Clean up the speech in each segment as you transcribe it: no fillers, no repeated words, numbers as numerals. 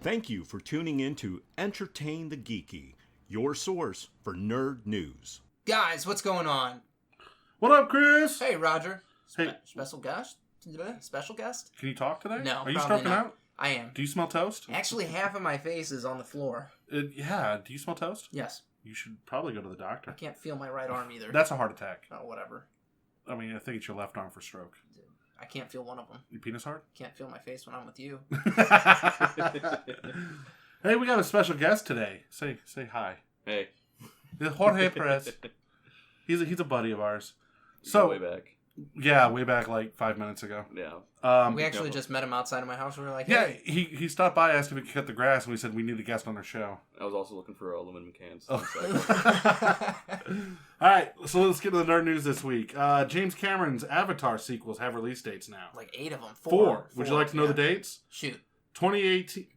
Thank you for tuning in to Entertain the Geeky, your source for nerd news. Guys, what's going on? What up, Chris? Hey, Roger. Hey. Special guest? Special guest? Can you talk today? No, Are you probably stroking not. out? I am. Do you smell toast? Actually, half of my face is on the floor. Yeah. Do you smell toast? Yes. You should probably go to the doctor. I can't feel my right arm either. That's a heart attack. Oh, whatever. I mean, I think it's your left arm for stroke. I can't feel one of them. Your penis hard? Can't feel my face when I'm with you. Hey, we got a special guest today. Say hi. Hey. It's Jorge Perez. He's a buddy of ours. Way back. Yeah, way back like 5 minutes ago. Yeah. We actually just met him outside of my house. We were like, Yeah, hey. he stopped by, asked if we could cut the grass, and we said we need a guest on our show. I was also looking for aluminum cans. Oh. All right, so let's get to the nerd news this week. James Cameron's Avatar sequels have release dates now. Like 8 of them. Four. Would you like to know the dates? Shoot. 2018.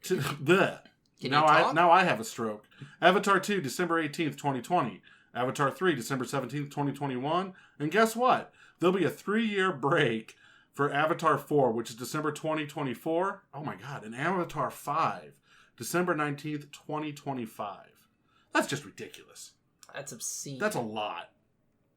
Bleh. Can now you talk? now I have a stroke. Avatar 2, December 18th, 2020. Avatar 3, December 17th, 2021. And guess what? There'll be a 3-year break for Avatar 4, which is December 2024. Oh my god. And Avatar 5, December 19th, 2025. That's just ridiculous. That's obscene. That's a lot.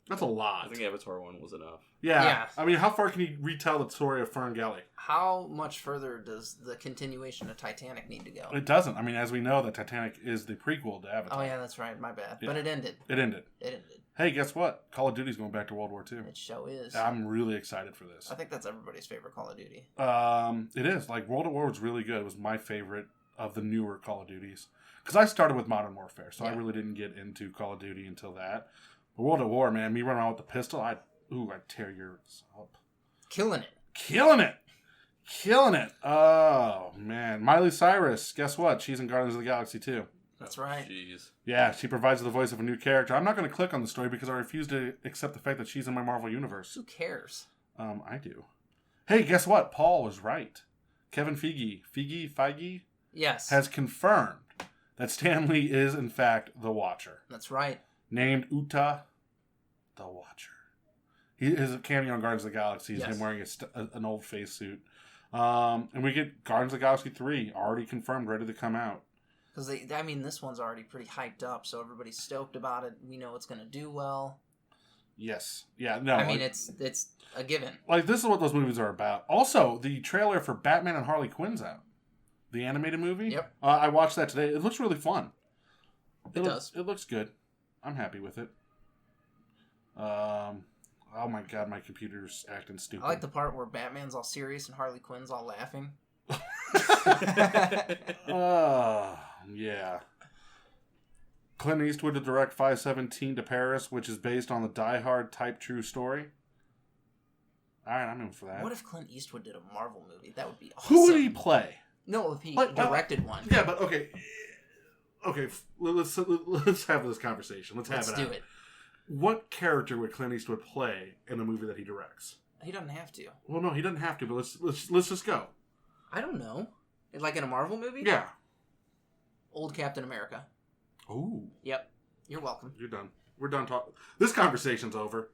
That's a I lot. think Avatar 1 was enough. Yeah. I mean, how far can you retell the story of Fern Gully? How much further does the continuation of Titanic need to go? It doesn't. I mean, as we know, that Titanic is the prequel to Avatar. Oh, yeah, that's right. My bad. Yeah. But it ended. It ended. It ended. Hey, guess what? Call of Duty's going back to World War II. It show is. I'm really excited for this. I think that's everybody's favorite Call of Duty. It is. Like, World at War was really good. It was my favorite of the newer Call of Duties. Because I started with Modern Warfare, so I really didn't get into Call of Duty until that. But World at War, man, me running around with the pistol, I'd tear yours up. Killing it. Killing it! Killing it! Oh, man. Miley Cyrus, guess what? She's in Guardians of the Galaxy too. That's right. Jeez. Yeah, she provides the voice of a new character. I'm not going to click on the story because I refuse to accept the fact that she's in my Marvel Universe. Who cares? I do. Hey, guess what? Paul was right. Kevin Feige Yes. has confirmed that Stan Lee is, in fact, the Watcher. That's right. Named Uta the Watcher. His cameo on Guardians of the Galaxy is Yes. him wearing an old face suit. And we get Guardians of the Galaxy 3 already confirmed, ready to come out. Because, this one's already pretty hyped up, so everybody's stoked about it. We know it's going to do well. Yes. Yeah, no. It's a given. Like, this is what those movies are about. Also, the trailer for Batman and Harley Quinn's out. The animated movie? Yep. I watched that today. It looks really fun. It does. It looks good. I'm happy with it. Oh my god, my computer's acting stupid. I like the part where Batman's all serious and Harley Quinn's all laughing. Yeah. Clint Eastwood to direct 517 to Paris, which is based on the Die Hard type true story. Alright, I'm in for that. What if Clint Eastwood did a Marvel movie? That would be awesome. Who would he play? No, if he Like, directed one. Yeah, but okay. Okay, let's have this conversation. Let's do it. What character would Clint Eastwood play in the movie that he directs? He doesn't have to. Well, no, he doesn't have to, but let's just go. I don't know. Like in a Marvel movie? Yeah. Old Captain America. Ooh. Yep. You're welcome. You're done. We're done talking. This conversation's over.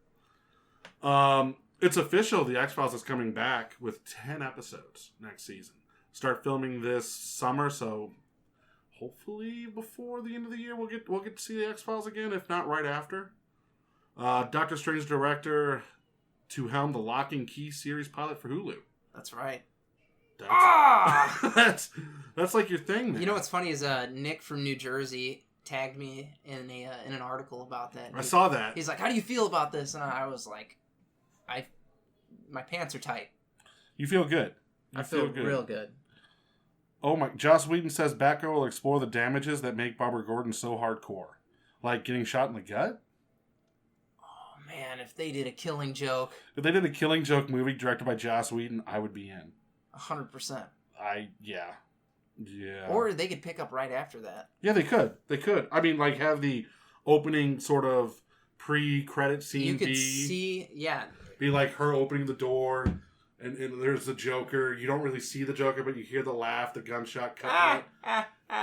It's official. The X-Files is coming back with 10 episodes next season. Start filming this summer, so hopefully before the end of the year we'll get to see the X-Files again, if not right after. Doctor Strange director to helm the Lock and Key series pilot for Hulu. That's right. That's like your thing, man. You know what's funny is Nick from New Jersey tagged me in an article about that. I saw that. He's like, "How do you feel about this?" And I was like, my pants are tight. You feel good. I feel good. Real good. Oh my! Joss Whedon says Batgirl will explore the damages that make Barbara Gordon so hardcore, like getting shot in the gut. Oh man, if they did a Killing Joke. If they did a Killing Joke movie directed by Joss Whedon, I would be in. 100%. Yeah. Or they could pick up right after that. Yeah, they could. I mean, like have the opening sort of pre-credit scene. You could see, yeah. Be like her opening the door. And there's the Joker. You don't really see the Joker, but you hear the laugh, the gunshot cut.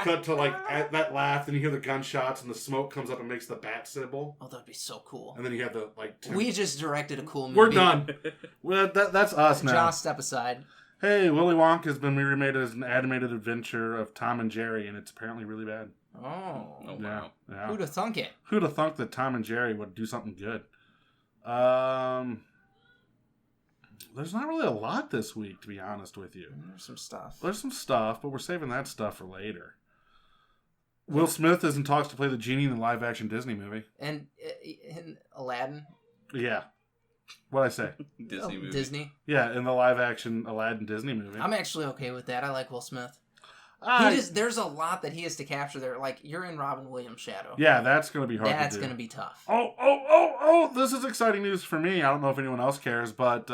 Cut to like at that laugh, then you hear the gunshots, and the smoke comes up and makes the bat symbol. Oh, that'd be so cool. And then you have the like. We just directed a cool movie. We're done. Well, that's us now. Josh, step aside. Hey, Willy Wonka has been remade as an animated adventure of Tom and Jerry, and it's apparently really bad. Oh. Oh, Yeah, wow. yeah. Who'd have thunk it? Who'd have thunk that Tom and Jerry would do something good? There's not really a lot this week, to be honest with you. There's some stuff. There's some stuff, but we're saving that stuff for later. Will Smith is in talks to play the genie in the live-action Disney movie. And in Aladdin. Yeah. What'd I say? Disney movie. Disney. Yeah, in the live-action Aladdin Disney movie. I'm actually okay with that. I like Will Smith. I- There's a lot that he has to capture there. Like, you're in Robin Williams' shadow. yeah, that's going to be hard That's to do. going to be tough. Oh, this is exciting news for me. I don't know if anyone else cares, but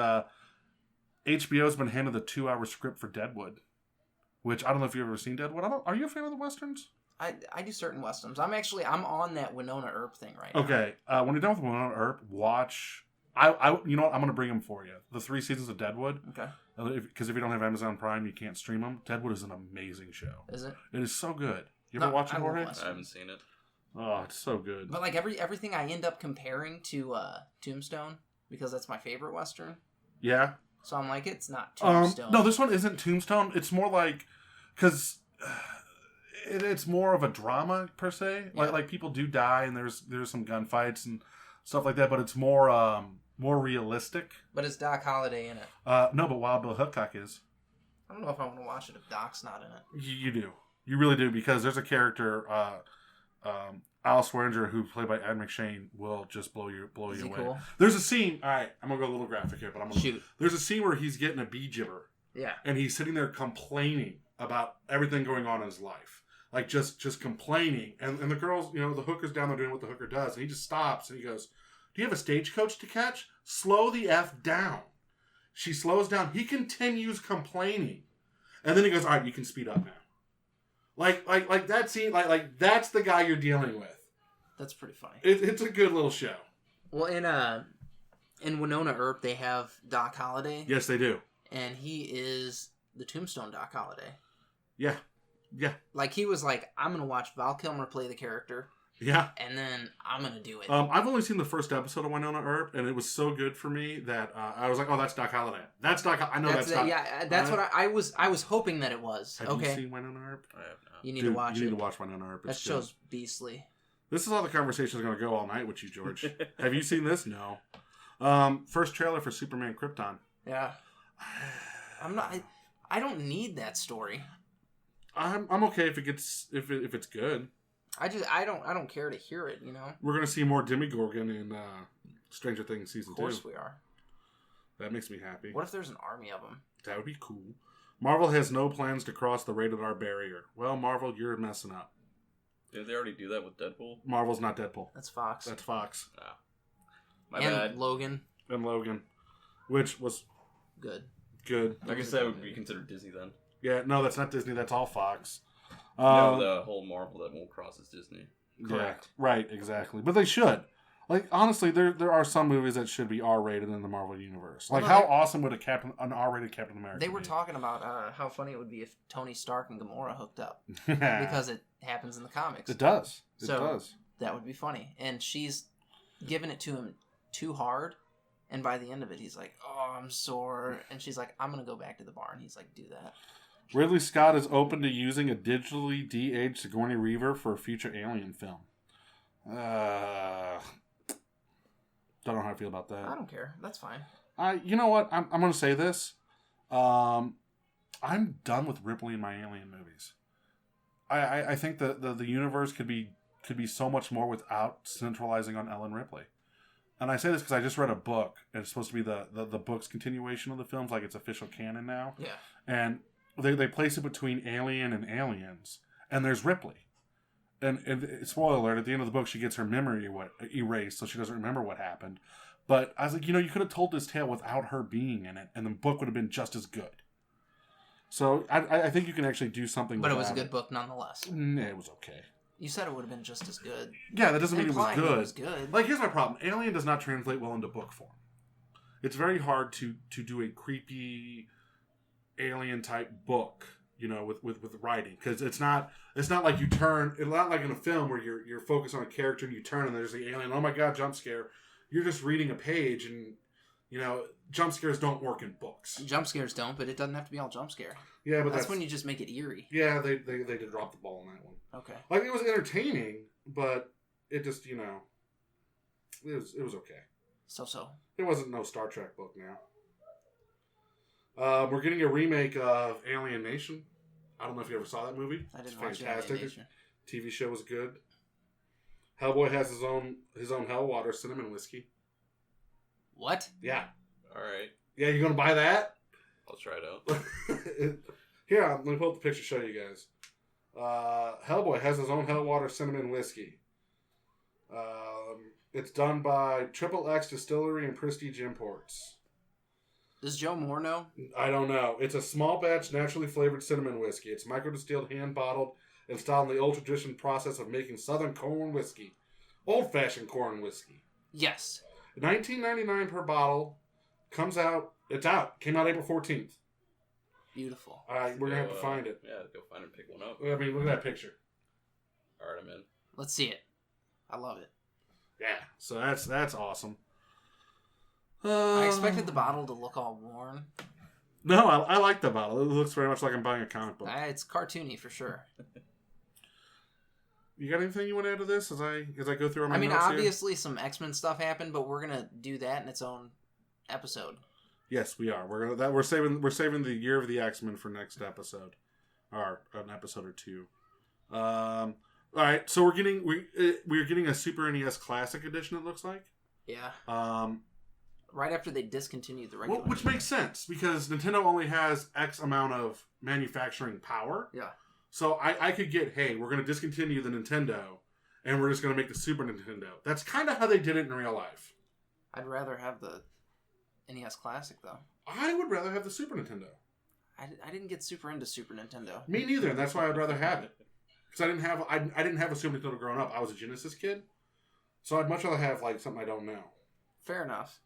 HBO's been handed the 2-hour script for Deadwood, which I don't know if you've ever seen Deadwood. Are you a fan of the Westerns? I do certain Westerns. I'm on that Winona Earp thing right now. Okay, when you're done with Winona Earp, watch... you know what? I'm going to bring them for you. The 3 seasons of Deadwood. Okay. Because if you don't have Amazon Prime, you can't stream them. Deadwood is an amazing show. Is it? It is so good. You ever No, watch it, I love Jorge? Westerns. I haven't seen it. Oh, it's so good. But like everything I end up comparing to Tombstone because that's my favorite Western. Yeah. So I'm like, it's not Tombstone. No, this one isn't Tombstone. It's more like... Because... It's more of a drama per se. Yeah. Like people do die and there's some gunfights and stuff like that, but it's more realistic. But it's Doc Holliday in it. No, but Wild Bill Hickok is. I don't know if I want to watch it if Doc's not in it. You do. You really do, because there's a character, Al Swearinger, who's played by Ed McShane, will just blow you Is he away. cool? There's a scene. All right, I'm gonna go a little graphic here, but I'm gonna Shoot. There's a scene where he's getting a bee gibber, Yeah. and he's sitting there complaining about everything going on in his life. Like, just complaining. And the girls, the hooker's down there doing what the hooker does. And he just stops and he goes, do you have a stagecoach to catch? Slow the F down. She slows down. He continues complaining. And then he goes, all right, you can speed up now. Like that scene, like that's the guy you're dealing with. That's pretty funny. It's a good little show. Well, in Winona Earp, they have Doc Holliday. Yes, they do. And he is the Tombstone Doc Holliday. Yeah. Yeah. Like, he was like, I'm going to watch Val Kilmer play the character, Yeah. and then I'm going to do it. I've only seen the first episode of Winona Earp, and it was so good for me that I was like, "Oh, that's Doc Holliday. That's Doc. I know that's Doc." Yeah, that's what I was hoping that it was. Have Okay, you seen Winona Earp? I have not. you need Dude, to watch You it. need to watch Winona Earp. That It's good. show's beastly. This is how the conversation is going to go all night with you, George. Have you seen this? No. First trailer for Superman Krypton. Yeah, I'm not. I don't need that story. I'm okay if it's good. I don't care to hear it. We're going to see more Demogorgon in Stranger Things season Of course 2. we are. That makes me happy. What if there's an army of them? That would be cool. Marvel has no plans to cross the rated R barrier. Well, Marvel, you're messing up. Did they already do that with Deadpool? Marvel's not Deadpool. That's Fox. That's Fox. My and bad. Logan. And Logan, which was Good. good. I guess that would be considered Disney then. Yeah, no, that's not Disney. That's all Fox. No, the whole Marvel that won't cross is Disney. Correct. Yeah, right, exactly. But they should. Like, honestly, there are some movies that should be R-rated in the Marvel universe. Like, Well, no, how they- awesome would an R-rated Captain America They were be? talking about how funny it would be if Tony Stark and Gamora hooked up because because it happens in the comics. it does. It So- does. That would be funny. And she's giving it to him too hard. And by the end of it, he's like, "Oh, I'm sore." And she's like, "I'm gonna go back to the bar." And he's like, "Do that." Ridley Scott is open to using a digitally de-aged Sigourney Weaver for a future Alien film. Don't know how I feel about that. I don't care. That's fine. You know what? I'm going to say this. I'm done with Ripley in my Alien movies. I think that the universe could be so much more without centralizing on Ellen Ripley. And I say this because I just read a book, and it's supposed to be the book's continuation of the films, like it's official canon now. Yeah. And they place it between Alien and Aliens, and there's Ripley. And spoiler alert, at the end of the book, she gets her memory erased, so she doesn't remember what happened. But I was like, you could have told this tale without her being in it, and the book would have been just as good. So I think you can actually do something. But it was a without good book nonetheless. It was okay. You said it would have been just as good. Yeah, that doesn't mean it was Implying good. It was good. Like, here's my problem. Alien does not translate well into book form. It's very hard to do a creepy alien type book, with writing, because it's not like you turn. It's not like in a film where you're focused on a character and you turn and there's the alien. Oh my god, jump scare! You're just reading a page and jump scares don't work in books. Jump scares don't, but it doesn't have to be all jump scare. Yeah, but That's when you just make it eerie. Yeah, they did drop the ball on that one. Okay. Like, it was entertaining, but it just, it was okay. So. It wasn't no Star Trek book now. We're getting a remake of Alien Nation. I don't know if you ever saw that movie. I didn't It's watch fantastic. Alien Nation. TV show was good. Hellboy has his own Hellwater cinnamon whiskey. What? Yeah. All right. Yeah, you gonna buy that? I'll try it out. Here, let me pull up the picture to show you guys. Hellboy has his own Hellwater cinnamon whiskey. It's done by Triple X Distillery and Prestige Imports. Does Joe Moore know? I don't know. It's a small batch, naturally flavored cinnamon whiskey. It's micro-distilled, hand-bottled, and styled in the old tradition process of making Southern corn whiskey. Old-fashioned corn whiskey. Yes. $19.99 per bottle. Comes out. It's out. Came out April 14th. Beautiful. All right, we're going to have to find it. Yeah, go find and pick one up. I mean, look at that picture. All right, I'm in. Let's see it. I love it. Yeah, so that's awesome. I expected the bottle to look all worn. No, I like the bottle. It looks very much like I'm buying a comic book. It's cartoony for sure. You got anything you want to add to this as I go through my notes obviously some X-Men stuff happened, but we're gonna do that in its own episode. Yes, we are. We're saving the Year of the X-Men for next episode, or an episode or two. All right, so we're getting a Super NES Classic Edition. It looks like. Yeah. Right after they discontinued the regular. Which makes sense because Nintendo only has X amount of manufacturing power. Yeah. So I could get, hey, we're going to discontinue the Nintendo, and we're just going to make the Super Nintendo. That's kind of how they did it in real life. I'd rather have the NES Classic though. I would rather have the Super Nintendo. I didn't get super into Super Nintendo. Me neither, and that's why I'd rather have it. Because I didn't have a Super Nintendo growing up. I was a Genesis kid, so I'd much rather have like something I don't know. Fair enough.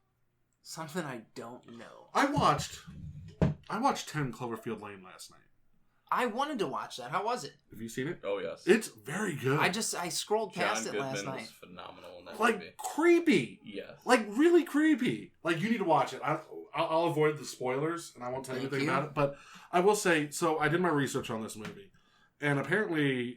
Something I don't know. I watched 10 Cloverfield Lane last night. I wanted to watch that. How was it? Have you seen it? Oh yes, It's very good. I scrolled past John it Goodman last night. was phenomenal in that like movie. creepy. Yes. Like really creepy. Like you need to watch it. I'll avoid the spoilers and I won't tell you anything about it. But I will say, so I did my research on this movie, and apparently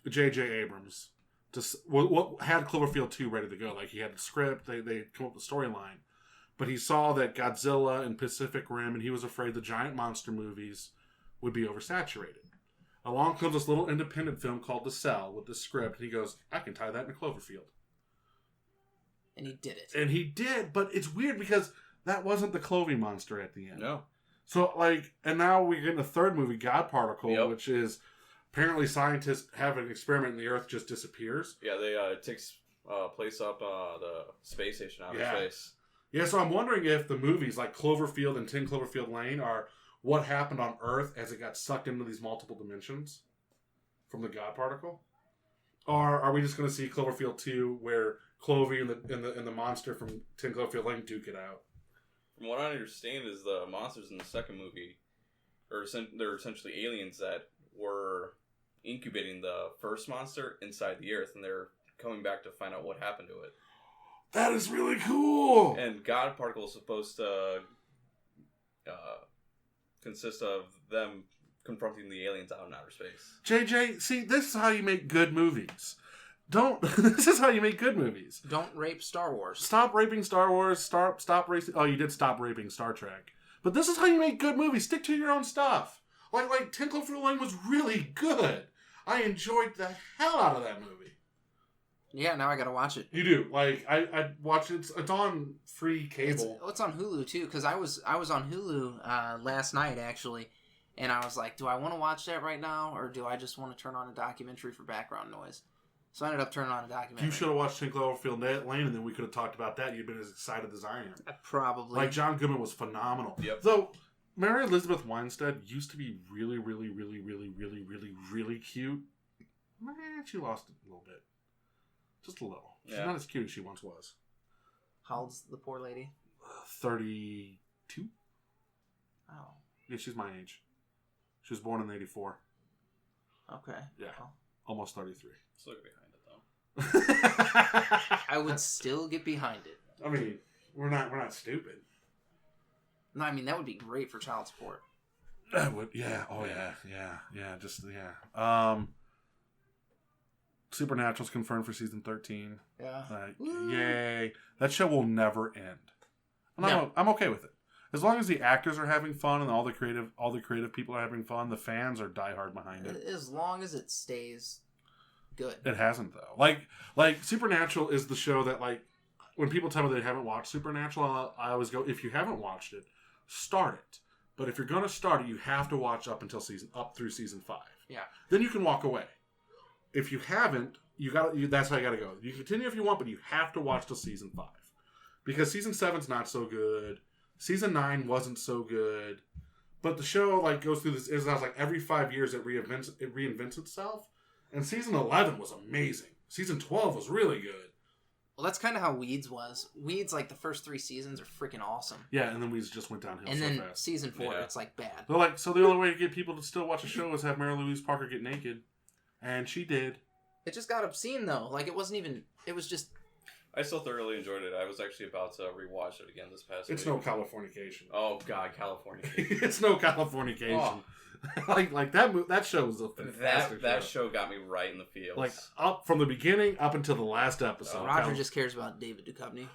J.J. Abrams just what had Cloverfield 2 ready to go. Like he had the script, they come up with the storyline, but he saw that Godzilla and Pacific Rim, and he was afraid the giant monster movies would be oversaturated. Along comes this little independent film called The Cell with the script, and he goes, I can tie that into Cloverfield. And he did it. And he did, but it's weird because that wasn't the Clovey monster at the end. No. So, and now we get in the third movie, God Particle, Yep. which is apparently scientists have an experiment and the Earth just disappears. Yeah, it takes place up the space station outer space. Yeah, so I'm wondering if the movies like Cloverfield and 10 Cloverfield Lane are what happened on Earth as it got sucked into these multiple dimensions from the God Particle, or are we just going to see Cloverfield 2 where Clovey and the monster from 10 Cloverfield Lane duke it out? From what I understand, is the monsters in the second movie, they're essentially aliens that were incubating the first monster inside the Earth, and they're coming back to find out what happened to it. That is really cool. And God Particle is supposed to consist of them confronting the aliens out in outer space. JJ, see, this is how you make good movies. This is how you make good movies. Don't rape Star Wars. Stop raping Star Wars. Stop racing. Oh, you did stop raping Star Trek. But this is how you make good movies. Stick to your own stuff. Like 10 Cloverfield Lane was really good. I enjoyed the hell out of that movie. Yeah, now I gotta watch it. You do. Like, I watched it. It's on free cable. It's on Hulu too, because I was on Hulu last night actually, and I was like, do I want to watch that right now, or do I just want to turn on a documentary for background noise? So I ended up turning on a documentary. You should have watched 10 Cloverfield Lane, and then we could have talked about that. You'd been as excited as I am. Probably. Like, John Goodman was phenomenal. Yep. Though, Mary Elizabeth Winstead used to be really, really, really, really, really, really, really cute. She lost it a little bit. Just a little. She's not as cute as she once was. How old's the poor lady? 32? Oh. Yeah, she's my age. She was born in 84. Okay. Yeah. Well, Almost 33. Let's look behind it, though. I would still get behind it. I mean, We're not stupid. No, I mean that would be great for child support. That would, yeah. Oh yeah. Just yeah. Supernatural's confirmed for season 13. Yeah. Yay! That show will never end. And No. I'm okay with it. As long as the actors are having fun and all the creative people are having fun, the fans are diehard behind it. As long as it stays good. It hasn't though. Like Supernatural is the show that, like, when people tell me they haven't watched Supernatural, I always go, if you haven't watched it, start it. But if you're gonna start it, you have to watch up through season 5. Yeah. Then you can walk away. If you haven't, that's how you gotta go. You continue if you want, but you have to watch till season 5. Because season 7's not so good. Season 9 wasn't so good. But the show, like, goes through this, it's like every 5 years it reinvents itself. And season 11 was amazing. Season 12 was really good. Well, that's kind of how Weeds was. Weeds, like, the first 3 seasons are freaking awesome. Yeah, and then we just went downhill And so then fast. season 4, Yeah. it's, like, bad. They're like, so the only way to get people to still watch a show is have Mary Louise Parker get naked. And she did. It just got obscene, though. Like, it wasn't even... It was just... I still thoroughly enjoyed it. I was actually about to rewatch it again this past It's week. no Californication. Oh God, California. It's no Californication. like that show was a fantastic That show got me right in the feels. Like, up from the beginning up until the last episode. Roger just cares about David Duchovny.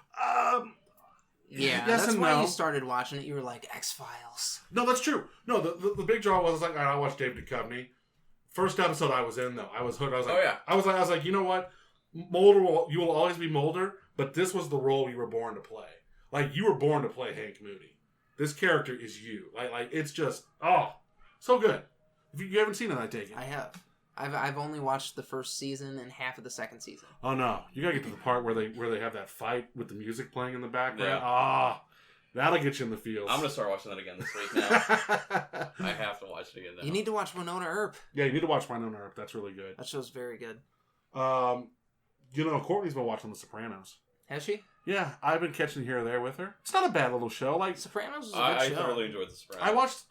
yes Yeah, that's and why no. you started watching it. You were like, X-Files. No, that's true. No, the big draw was like, all right, I'll watch David Duchovny. First episode I was in though, I was hooked. I was like, Oh, yeah. I was like, you know what? Mulder you will always be Mulder, but this was the role you were born to play. Like, you were born to play Hank Moody. This character is you. Like it's just so good. If you haven't seen it, I take it. I have. I've only watched the first season and half of the second season. Oh no, you gotta get to the part where they have that fight with the music playing in the background. Yeah. That'll get you in the feels. I'm gonna start watching that again this week now. I have to watch it again now. You need to watch Winona Earp. Yeah, you need to watch Winona Earp. That's really good. That show's very good. Courtney's been watching The Sopranos. Has she? Yeah, I've been catching here or there with her. It's not a bad little show. Like, Sopranos is a good I show. thoroughly enjoyed The Sopranos.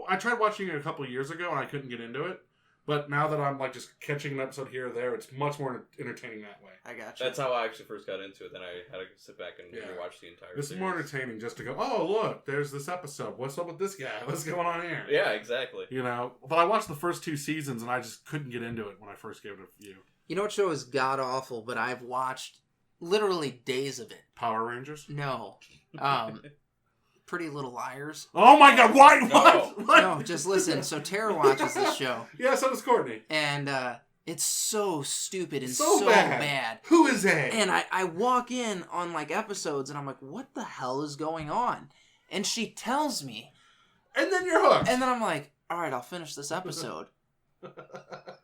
I tried watching it a couple of years ago and I couldn't get into it. But now that I'm like just catching an episode here or there, it's much more entertaining that way. I got you. That's how I actually first got into it. Then I had to sit back and Yeah. rewatch the entire It's series. more entertaining just to go, oh, look, there's this episode. What's up with this guy? What's going on here? Yeah, exactly. You know, but I watched the first 2 seasons and I just couldn't get into it when I first gave it a view. You know what show is god awful, but I've watched literally days of it. Power Rangers? No. Pretty Little Liars. Oh my god, why? No. What? No, just listen. So Tara watches this show, Yeah, so does Courtney. and it's so stupid and So so bad. bad. Who is that? And I walk in on like episodes, and I'm like, what the hell is going on? And she tells me, And then you're hooked. and then I'm like, all right, I'll finish this episode.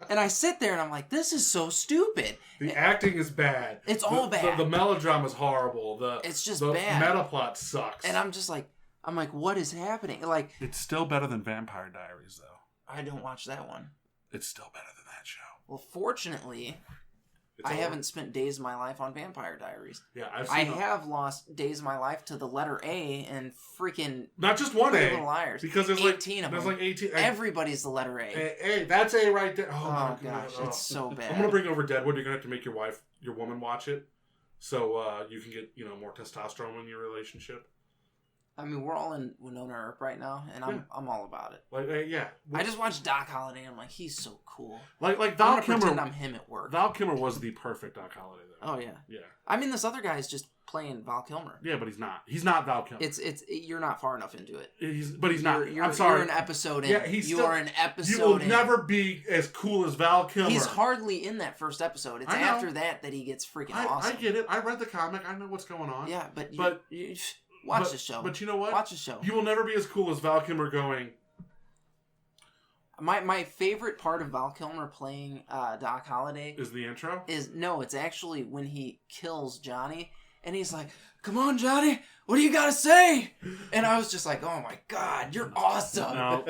And I sit there and I'm like, this is so stupid. The acting is bad. It's all bad. The melodrama is horrible. It's just the bad. meta plot sucks. And I'm like, what is happening? Like, It's still better than Vampire Diaries, though. I don't watch that one. It's still better than that show. Well, fortunately, It's I over. haven't spent days of my life on Vampire Diaries. Yeah, I've I seen have lost days of my life to the letter A and freaking not just one Pretty A. Little Liars. Because there's 18 like of there's them. like 18. Everybody's the letter A. Hey, that's A right there. Oh, Oh my gosh, God. it's so bad. I'm gonna bring over Deadwood. You're gonna have to make your woman watch it, so you can get more testosterone in your relationship. I mean, we're all in Winona Earp right now, and I'm all about it. Like yeah, I just watched Doc Holliday, and I'm like, he's so cool. like I'm Val gonna pretend Kilmer. I'm him at work. Val Kilmer was the perfect Doc Holliday though. Oh yeah. Yeah, I mean, this other guy's just playing Val Kilmer. yeah, but he's not. He's not Val Kilmer. You're not far enough into it. He's not. I'm I'm sorry. You're an episode in. Yeah, he's you still- are an episode You will in. never be as cool as Val Kilmer. He's hardly in that first episode. It's I know. after that he gets freaking awesome. I get it. I read the comic. I know what's going on. Yeah, but But- you watch but, the show. But you know what? Watch the show. You will never be as cool as Val Kilmer going, My favorite part of Val Kilmer playing Doc Holliday is the intro. it's actually when he kills Johnny, and he's like, "Come on, Johnny, what do you got to say?" And I was just like, "Oh my God, you're awesome! No.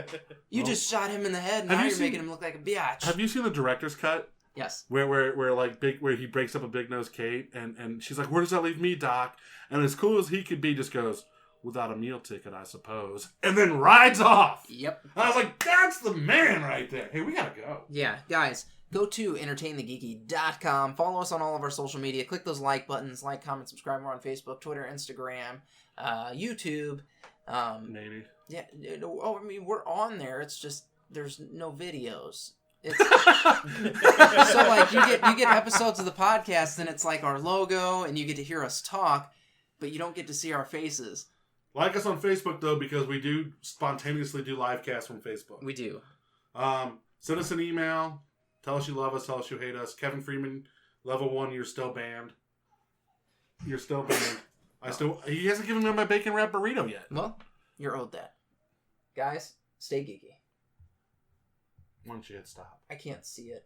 You just shot him in the head, and Have now you you're seen- making him look like a biatch." Have you seen the director's cut? Yes. Where he breaks up a big nose Kate and she's like, where does that leave me, Doc? And as cool as he could be, just goes, without a meal ticket, I suppose, and then rides off. Yep. I was like, that's the man right there. Hey, we gotta go. Yeah, guys, Go to entertainthegeeky.com. Follow us on all of our social media. Click those like buttons. Like, comment, subscribe. We're on Facebook, Twitter, Instagram, YouTube. Maybe. Yeah. Oh, I mean, we're on there. It's just there's no videos. It's, so like you get episodes of the podcast, and it's like our logo, and you get to hear us talk, but you don't get to see our faces. Like us on Facebook though, because we do spontaneously do live casts from Facebook. We do. Send us an email. Tell us you love us. Tell us you hate us. Kevin Freeman, level 1. You're still banned. You're still banned. He hasn't given me my bacon wrap burrito yet. Well, you're owed that. Guys, stay geeky. Why don't you hit stop? I can't see it.